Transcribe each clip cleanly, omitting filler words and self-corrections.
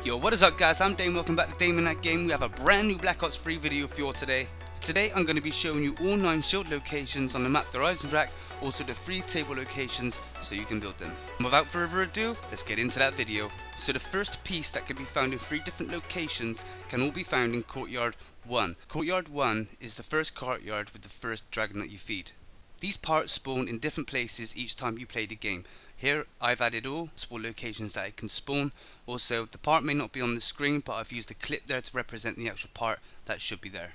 Yo, what is up guys, I'm Dame, welcome back to Dameandthatgame. We have a brand new Black Ops 3 video for you all today. Today I'm going to be showing you all 9 shield locations on the map the Eisendrache, also the 3 table locations so you can build them. And without further ado, let's get into that video. So the first piece that can be found in 3 different locations can all be found in Courtyard 1. Courtyard 1 is the first courtyard with the first dragon that you feed. These parts spawn in different places each time you play the game. Here I've added all possible locations that it can spawn. Also the part may not be on the screen, but I've used a clip there to represent the actual part that should be there.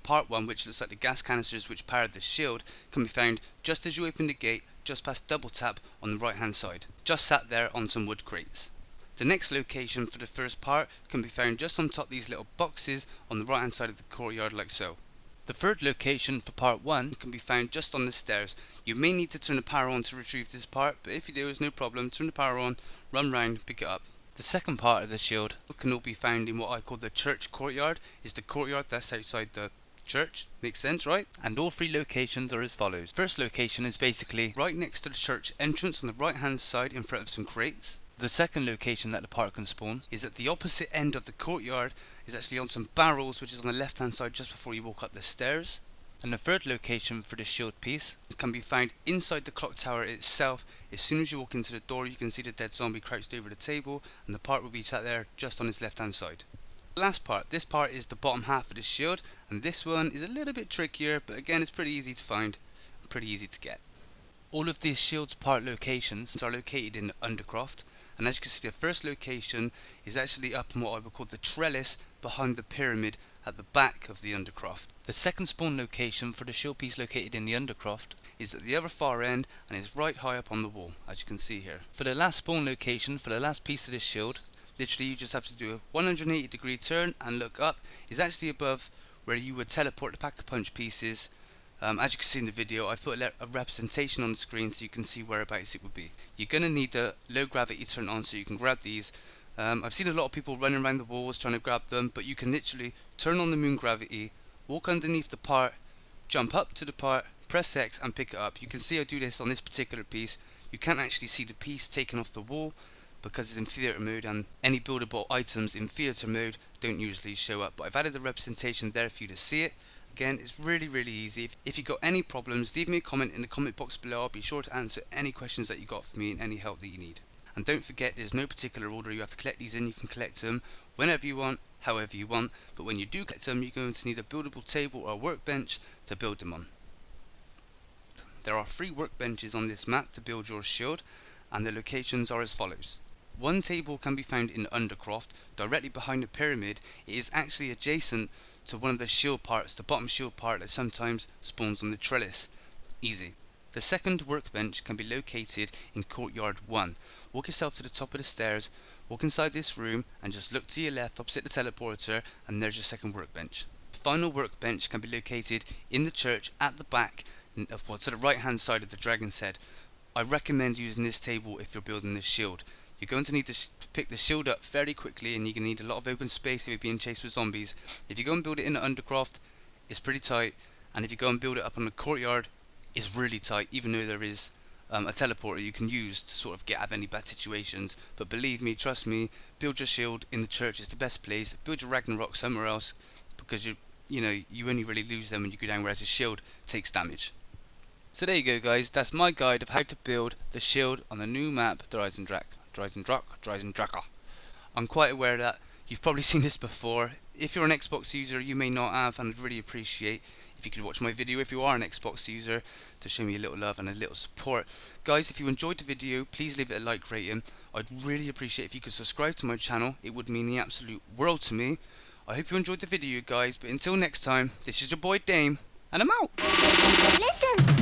Part 1, which looks like the gas canisters which power the shield, can be found just as you open the gate, just past double tap on the right hand side, just sat there on some wood crates. The next location for the first part can be found just on top of these little boxes on the right hand side of the courtyard, like so. The third location for part 1 can be found just on the stairs. You may need to turn the power on to retrieve this part, but if you do, it's no problem. Turn the power on, run round, pick it up. The second part of the shield can all be found in what I call the church courtyard. Is the courtyard that's outside the church. Makes sense, right? And all 3 locations are as follows. First location is basically right next to the church entrance on the right hand side in front of some crates. The second location that the part can spawn is at the opposite end of the courtyard, is actually on some barrels, which is on the left hand side just before you walk up the stairs. And the third location for the shield piece can be found inside the clock tower itself. As soon as you walk into the door, you can see the dead zombie crouched over the table, and the part will be sat there just on his left hand side. The last part, this part is the bottom half of the shield, and this one is a little bit trickier, but again it's pretty easy to find, pretty easy to get. All of these shield's part locations are located in Undercroft, and as you can see, the first location is actually up in what I would call the trellis behind the pyramid at the back of the Undercroft. The second spawn location for the shield piece located in the Undercroft is at the other far end and is right high up on the wall, as you can see here. For the last spawn location for the last piece of this shield, literally you just have to do a 180-degree turn and look up, is actually above where you would teleport the pack-a-punch pieces. As you can see in the video, I've put a representation on the screen so you can see whereabouts it would be. You're going to need the low gravity turned on so you can grab these. I've seen a lot of people running around the walls trying to grab them, but you can literally turn on the moon gravity, walk underneath the part, jump up to the part, press X and pick it up. You can see I do this on this particular piece. You can't actually see the piece taken off the wall because it's in theatre mode, and any buildable items in theatre mode don't usually show up, but I've added the representation there for you to see it. Again, it's really easy. If you got any problems, leave me a comment in the comment box below. I'll be sure to answer any questions that you got for me and any help that you need. And don't forget, there's no particular order you have to collect these in. You can collect them whenever you want, however you want, but when you do collect them, you're going to need a buildable table or a workbench to build them on. There are 3 workbenches on this map to build your shield, and the locations are as follows. One table can be found in Undercroft, directly behind the pyramid. It is actually adjacent to one of the shield parts, the bottom shield part that sometimes spawns on the trellis. Easy. The second workbench can be located in Courtyard 1. Walk yourself to the top of the stairs, walk inside this room and just look to your left opposite the teleporter, and there's your second workbench. The final workbench can be located in the church at the back, to the right hand side of the dragon's head. I recommend using this table if you're building this shield. You're going to need to pick the shield up fairly quickly, and you're going to need a lot of open space if you're being chased with zombies. If you go and build it in the Undercroft, it's pretty tight, and if you go and build it up on the courtyard, it's really tight, even though there is a teleporter you can use to sort of get out of any bad situations. But believe me, trust me, build your shield in the church is the best place. Build your Ragnarok somewhere else, because you only really lose them when you go down, whereas your shield takes damage. So there you go guys, that's my guide of how to build the shield on the new map, the Eisendrache. I'm quite aware that you've probably seen this before. If you're an Xbox user, you may not have, and I'd really appreciate if you could watch my video if you are an Xbox user, to show me a little love and a little support. Guys, if you enjoyed the video, please leave it a like rating. I'd really appreciate if you could subscribe to my channel. It would mean the absolute world to me. I hope you enjoyed the video guys, but until next time, this is your boy Dame, and I'm out! Listen!